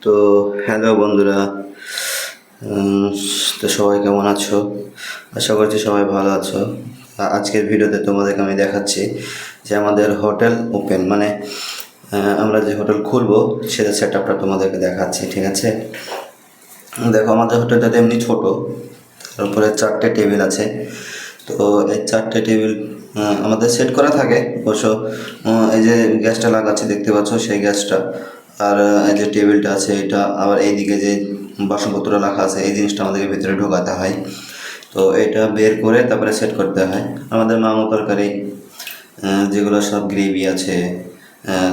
তো হ্যালো বন্ধুরা। উম, তো সবাই কেমন আছো? আশা করছি সবাই ভালো আছো। আজকের ভিডিওতে তোমাদেরকে আমি দেখাচ্ছি যে আমাদের হোটেল ওপেন মানে আমরা যে হোটেল খুলবো সেটা সেট আপটা তোমাদেরকে দেখাচ্ছি, ঠিক আছে? দেখো, আমাদের হোটেলটা এমনি ছোট, তারপরে 4টে টেবিল আছে। তো এই 4টে টেবিল আমাদের সেট করা থাকে অবশ্য। এই যে গ্যাসটা লাগাচ্ছি দেখতে পাচ্ছ, সেই গ্যাসটা আর এই যে টেবিলটা আছে এটা, আবার এইদিকে যে বাসনপত্র রাখা আছে এই জিনিসটা আমাদেরকে ভিতরে ঢোকাতে হয়। তো এটা বের করে তারপরে সেট করতে হয়। আমাদের মামু তরকারি যেগুলো সব গ্রেভি আছে,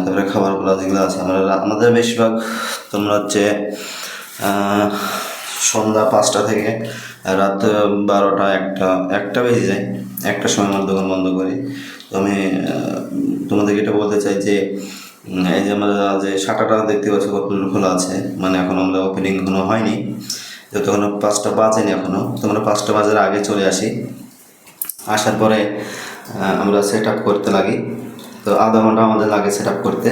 তারপরে খাবারগুলো যেগুলো আছে আমাদের বেশিরভাগ তোমরা হচ্ছে আহ, সন্ধ্যা 5টা থেকে রাত 12টা একটা একটা বেজে যায়। একটার সময় আমার দোকান বন্ধ করি। তো আমি তোমাদেরকে এটা বলতে চাই যে এই যে আমরা যে শাটারটা দেখতে পাচ্ছি কতগুলো খোলা আছে, মানে এখন আমরা ওপেনিং এখনো হয়নি, যতক্ষণ 5টা বাজেনি এখনো। তোমরা 5টা বাজার আগে চলে আসি, আসার পরে আমরা সেট আপ করতে লাগি। তো আধা ঘন্টা আমাদের লাগে সেট আপ করতে।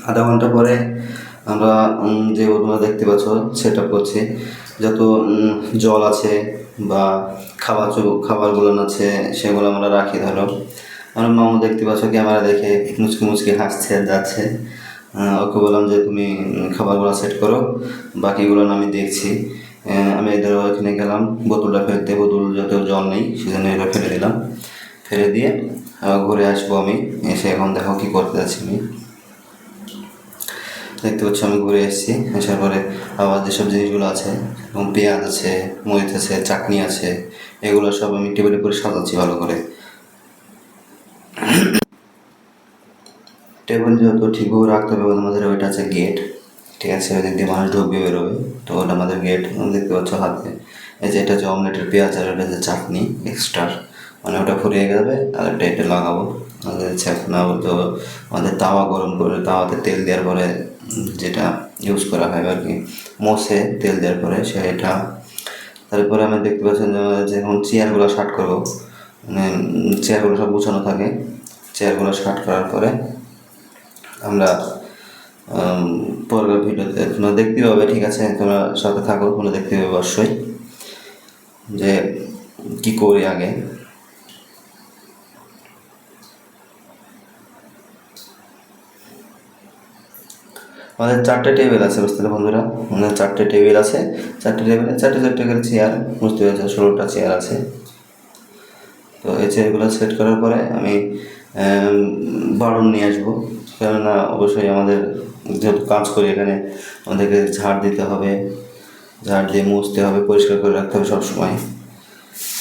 আধা ঘন্টা পরে আমরা যে তোমরা দেখতে পাচ্ছ সেট আপ করছি, যত জল আছে বা খাবারগুলো আছে সেগুলো আমরা রাখি। ধরো আমার মামু দেখতে পাচ্ছ ক্যামেরা দেখে মুচকি মুচকি হাসছে যাচ্ছে। ওকে বললাম যে তুমি খাবারগুলো সেট করো, বাকিগুলো আমি দেখছি। আমি এদের ওখানে গেলাম বোতলটা ফেলতে, বোতল যত জল নেই সেজন্য এটা ফেলে দিলাম। ফেলে দিয়ে ঘুরে আসবো আমি। এসে এখন দেখো কী করতে যাচ্ছি আমি। দেখতে পাচ্ছ আমি ঘুরে এসেছি, আসার পরে আবার যেসব জিনিসগুলো আছে, এবং পেঁয়াজ আছে, মরিচ আছে, চাটনি আছে, এগুলো সব আমি টেবিলে করে সাজাচ্ছি ভালো করে। টেবিল যত ঠিকভাবে রাখতে হবে আমাদের, ওইটা আছে গেট, ঠিক আছে? ওই দিক দিয়ে মানুষ ঢুকবে বেরোবে, তো ওটা আমাদের গেট। দেখতে পাচ্ছ হাতে এই যে এটা হচ্ছে অমলেটের পেঁয়াজ, আর ওটা হচ্ছে চাটনি এক্সট্রা, মানে ওটা ফুরিয়ে যাবে আর এটা এটা লাগাবো। আমাদের ছাকনা তো আমাদের তাওয়া গরম করে তাওয়াতে তেল দেওয়ার পরে যেটা ইউজ করা হয় আর কি, মোসে তেল দেওয়ার পরে সেটা। তারপরে আমি দেখতে পাচ্ছেন যে যখন চেয়ারগুলো শার্ট করবো, মানে চেয়ারগুলো সব গুছানো থাকে। চেয়ারগুলো শার্ট করার পরে আমরা পরের ভিডিওতে তোমরা দেখতে পাবে, ঠিক আছে? তোমরা সাথে থাকো, তোমরা দেখতে পাবে অবশ্যই যে কী করি আগে। আমাদের 4টে টেবিল আছে, বুঝতে পারলে বন্ধুরা? আমাদের 4টে টেবিল আছে, 4টে টেবিলে 4টে 4টে করে চেয়ার, বুঝতে পেরেছো? 16টা চেয়ার আছে। তো এই চেয়ারগুলো সেট করার পরে আমি বারুন নিয়ে আসবো, কেননা অবশ্যই আমাদের যেহেতু কাজ করি এখানে, আমাদেরকে ঝাড় দিতে হবে, ঝাড় দিয়ে মুছতে হবে, পরিষ্কার করে রাখতে হবে সবসময়।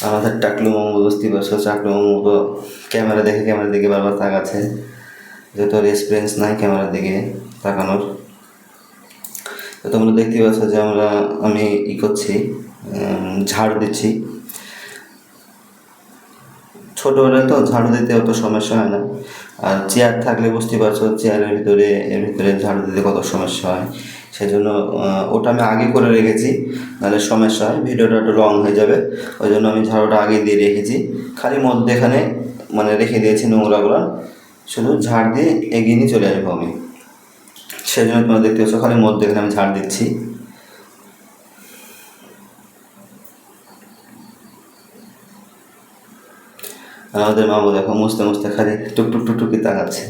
আমাদের টাকলু মামু, বুঝতেই পারছো, টাকলু মামু তো ক্যামেরা দিকে বারবার তাকাচ্ছে, যেহেতু রেসপন্স নাই ক্যামেরার দিকে তাকানোর। তো তোমরা দেখতে পাচ্ছ যে আমি করছি, ঝাড়ু দিচ্ছি। ছোটো হলে তো ঝাড়ু দিতে অত সমস্যা হয় না, আর চেয়ার থাকলে বুঝতে পারছো চেয়ারের ভিতরে এর ভিতরে ঝাড়ু দিতে কত সমস্যা হয়। সেই জন্য ওটা আমি আগে করে রেখেছি, নাহলে সমস্যা হয়, ভিডিওটা একটু লং হয়ে যাবে। ওই জন্য আমি ঝাড়ুটা আগে দিয়ে রেখেছি, খালি মধ্যেখানে মানে রেখে দিয়েছি নোংরাগুলো, শুধু ঝাড় দিয়ে এগিয়ে নিয়ে চলে আসবো আমি। সেই জন্য তোমরা দেখতে পাচ্ছ খালি মধ্যেখানে আমি ঝাড় দিচ্ছি। আর আমাদের মামু দেখো মুছতে মুছতে খালি টুকটুক টুকটুকি তাকাচ্ছে।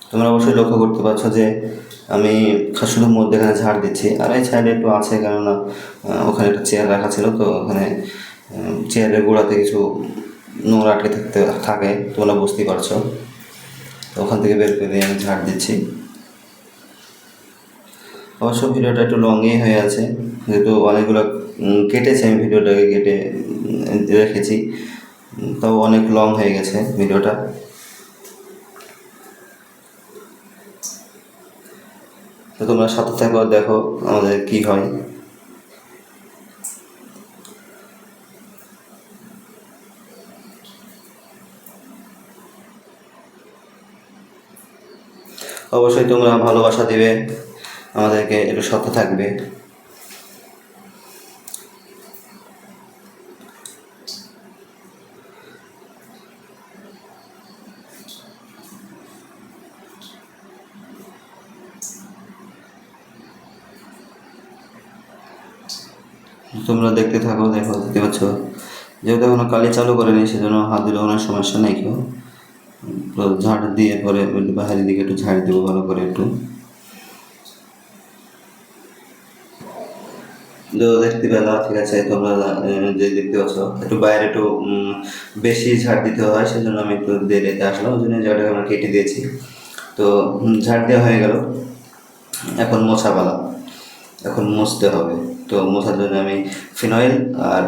তোমরা অবশ্যই লক্ষ্য করতে পারছো যে আমি শুধু মধ্যেখানে ঝাড় দিচ্ছি, আর এই সাইডে একটু আছে, কেননা ওখানে একটা চেয়ার রাখা ছিল, তো ওখানে চেয়ারের গোড়াতে কিছু নোংরা আটকে থাকে, তোমরা বুঝতেই পারছো। তো ওখান থেকে বের করে দিয়ে আমি ঝাড় দিচ্ছি। অবশ্য ভিডিওটা একটু লংই হয়ে আছে, যেহেতু অনেকগুলো কেটেছি, আমি ভিডিওটাকে কেটে রেখেছি, তাও অনেক লং হয়ে গেছে ভিডিওটা। তো তোমরা সাথে থাকো, দেখো আমাদের কি হয়। অবশ্যই তোমরা ভালোবাসা দিবে, আমাদেরকে একটু সাথে থাকবে। তোমরা দেখতে থাকো, দেখতে পাচ্ছ যেহেতু এখনো কালি চালু করেনি সেজন্য হাত দিলে কোনো সমস্যা নেই কেউ। তো ঝাড় দিয়ে পরে বাইরের দিকে একটু ঝাড় দেবো ভালো করে একটু। তো দেখতে পেলা, ঠিক আছে। তোমরা যে দেখতে পাচ্ছ একটু বাইরে একটু বেশি ঝাড় দিতে হয়, সেজন্য আমি একটু দেরিতে আসলাম, ওই জন্য ঝাড়টা আমরা কেটে দিয়েছি। তো ঝাড় দেওয়া হয়ে গেল, এখন মোছা পালা, এখন মুছতে হবে। তো মোছার জন্য আমি ফিনয়েল আর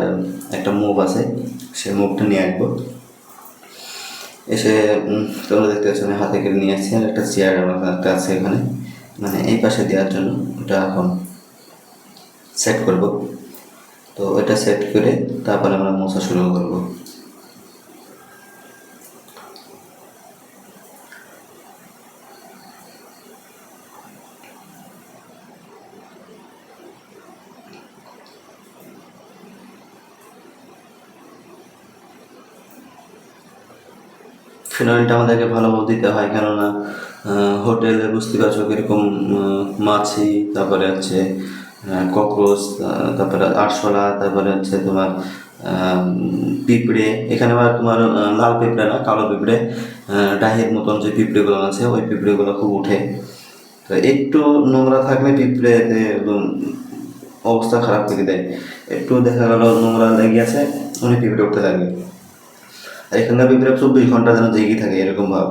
একটা মুভ আছে, সেই মুভটা নিয়ে আসবো। এসে তোমরা দেখতে পাচ্ছ আমি হাতে করে নিয়ে আসছি, আর একটা চেয়ার আমার একটা আছে এখানে, মানে এই পাশে দেওয়ার জন্য। ওটা এখন সেট করব। তো এটা সেট করে তারপরে আমরা মোছা শুরু করব। ফিনয়েলটা আমাদেরকে ভালোভাবে দিতে হয়, কেননা হোটেলে বুঝতে পারছো কীরকম মাছি, তারপরে হচ্ছে ককরোচ, তারপরে আরশোলা, তারপরে হচ্ছে তোমার পিঁপড়ে। এখানে আবার তোমার লাল পিঁপড়ে না, কালো পিঁপড়ে, ডাহির মতন যে পিঁপড়েগুলো আছে ওই পিঁপড়েগুলো খুব উঠে। তো একটু নোংরা থাকলে পিঁপড়েতে একদম অবস্থা খারাপ করে দেয়। একটু দেখা গেল নোংরা লেগে আছে, উনি পিঁপড়ে উঠতে লাগবে। আর এখানকার পিঁপড়ে 24 ঘন্টা যেন জেগে থাকে এরকম ভাব।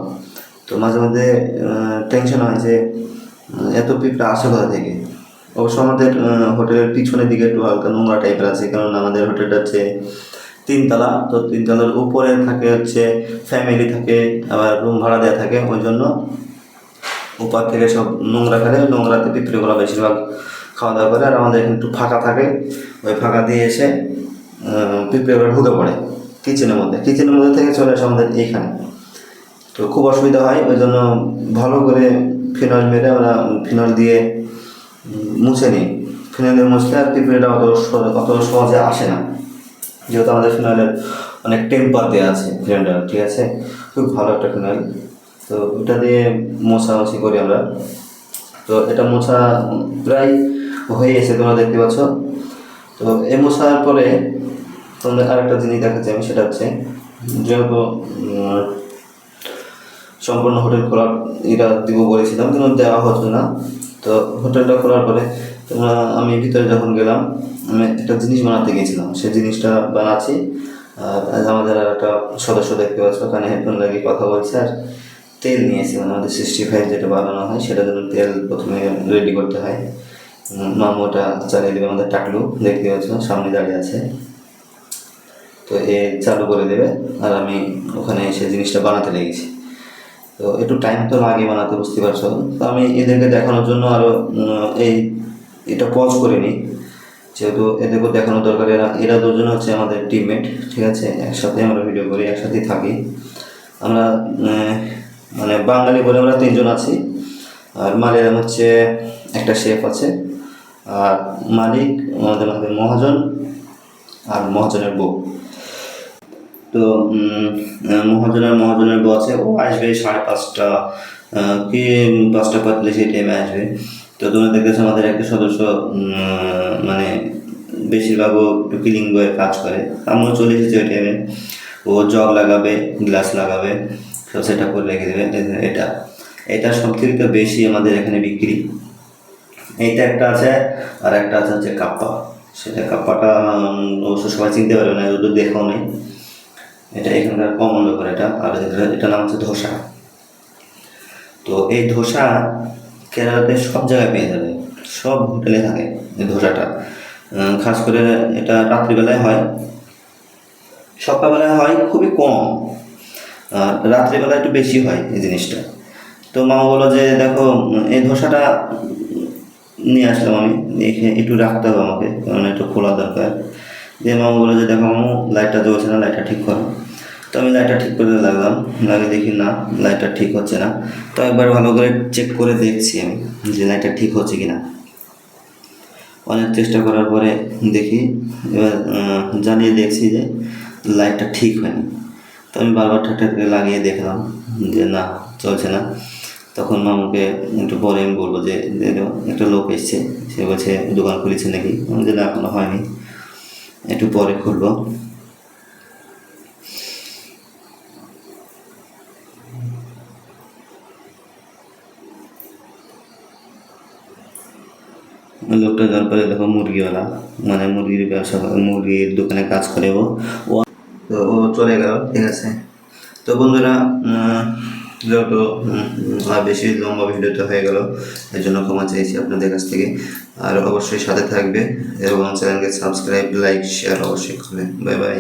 তো মাঝে মাঝে টেনশন হয় যে এত পিঁপড়ে আসে কোথা থেকে। অবশ্য আমাদের হোটেলের পিছনের দিকে একটু হালকা নোংরা টাইপের আছে, কারণ আমাদের হোটেলটা হচ্ছে 3 তলা। তো 3 তলার উপরে থাকে হচ্ছে ফ্যামিলি থাকে, আবার রুম ভাড়া দেওয়া থাকে, ওই জন্য উপর থেকে সব নোংরা ফেলে, নোংরাতে পিঁপড়েগুলো বেশিরভাগ খাওয়া দাওয়া করে। আর আমাদের এখানে একটু ফাঁকা থাকে, ওই ফাঁকা দিয়ে এসে পিঁপড়েগুলো ঢুকে পড়ে কিচেনের মধ্যে থেকে চলে আসে আমাদের এইখানে। তো খুব অসুবিধা হয়, ওই জন্য ভালো করে ফিনল মেরে আমরা ফিনল দিয়ে মুছে নিই। ফিনল দিয়ে মুছলে আর পিঁপড়েটা অত সহজে আসে না, যেহেতু আমাদের ফিনাইলের অনেক টেম্পার দেওয়া আছে ফিনাইলটা, ঠিক আছে। খুব ভালো একটা ফিনাইল। তো ওটা দিয়ে মোছামুছি করি আমরা। তো এটা মোছা প্রায় হয়ে গেছে, তোমরা দেখতে পাচ্ছ। তো এই মোছার পরে তোমাদের আরেকটা জিনিস দেখাচ্ছি আমি, সেটা হচ্ছে যেহেতু সম্পূর্ণ হোটেল খোলার এটা দিব বলেছিলাম, কিন্তু দেওয়া হতো না। তো হোটেলটা খোলার পরে আমি ভিতরে যখন গেলাম, আমি একটা জিনিস বানাতে গিয়েছিলাম, সেই জিনিসটা বানাচ্ছি। আর আজ আমাদের আর একটা সদস্য দেখতে পাচ্ছ ওখানে হেডফোন লাগিয়ে কথা বলছে, আর তেল নিয়েছি, মানে আমাদের 65 যেটা বানানো হয় সেটার জন্য তেল প্রথমে রেডি করতে হয়। মামু ওটা চালিয়ে দেবে, আমাদের টাকলু দেখতে পাচ্ছ সামনে দাঁড়িয়ে আছে। তো এ চালু করে দেবে, আর আমি ওখানে এসে জিনিসটা বানাতে লেগেছি। তো একটু টাইম তো লাগে বানাতে, বুঝতে পারছো। তো আমি এদেরকে দেখানোর জন্য আরও এটা পজ করে নিই, যেহেতু এদেরকেও দেখানো দরকার। এরা দুজন হচ্ছে আমাদের টিমমেট, ঠিক আছে। একসাথে আমরা ভিডিও করি, একসাথেই থাকি আমরা। মানে বাঙালি বলে আমরা 3 জন আছি, আর মালিয়াম হচ্ছে একটা শেফ আছে, আর মালিক আমাদের মহাজন, আর মহাজনের বউ। তো মহাজনের বউ আছে, ও আসবে 5:30 কি 5:45 সেই টাইমে আসবে। তো তোমরা দেখতেছো আমাদের একটা সদস্য মানে বেশিরভাগও একটু ক্লিনিং বয়ের কাজ করে, আমিও চলে এসেছি ওই টাইমে। ও জগ লাগাবে, গ্লাস লাগাবে, সব সেট আপ করে রেখে দেবে। এটা সব থেকে বেশি আমাদের এখানে বিক্রি। এইটা একটা আছে, আর একটা আছে হচ্ছে কাপ্পা। সেটা কাপ্পাটা অবশ্য সবাই চিনতে পারবে না, যদি দেখাও নেই। এটা এখানকার কমন ব্যাপার এটা। আর এটা নাম হচ্ছে ধোসা। তো এই ধোসা কেরালাতে সব জায়গায় পেয়ে যাবে, সব হোটেলে থাকে এই ধোসাটা। খাস করে এটা রাত্রিবেলায় হয়, সকালবেলায় হয় খুবই কম, আর রাত্রিবেলা একটু বেশি হয় এই জিনিসটা। তো মামা বললো যে দেখো এই ধোসাটা নিয়ে আসলাম আমি, একটু রাখতে হবে আমাকে, কারণ একটু খোলা দরকার। যে মামা বললো যে দেখো মামু লাইটটা জ্বলছে না, লাইটটা ঠিক করো। তো আমি লাইটটা ঠিক করে লাগলাম, লাগে দেখি না লাইটটা ঠিক হচ্ছে না। তো একবার ভালো করে চেক করে দেখছি আমি যে লাইটটা ঠিক হচ্ছে কি না। অনেক চেষ্টা করার পরে দেখি, এবার জ্বালিয়ে দেখছি যে লাইটটা ঠিক হয়নি। তো আমি বারবার ঠাকঠাক করে লাগিয়ে দেখলাম যে না, চলছে না। তখন মামুকে একটু পরে বলবো যে একটা লোক এসছে, সে বলছে দোকান খুলেছে নাকি, যে না এখনো হয়নি। একটু পরে খুলবো। লোকটা তারপরে দেখো মুরগিওয়ালা, মানে মুরগির ব্যবসা, মুরগির দোকানে কাজ করে ও। তো ও চলে গেল, ঠিক আছে। তো বন্ধুরা, যেহেতু আর বেশি লম্বা ভিডিওটা হয়ে গেল, এর জন্য ক্ষমা চাইছি আপনাদের কাছ থেকে। আর অবশ্যই সাথে থাকবে এবং চ্যানেলকে সাবস্ক্রাইব, লাইক, শেয়ার অবশ্যই করবেন। Bye bye.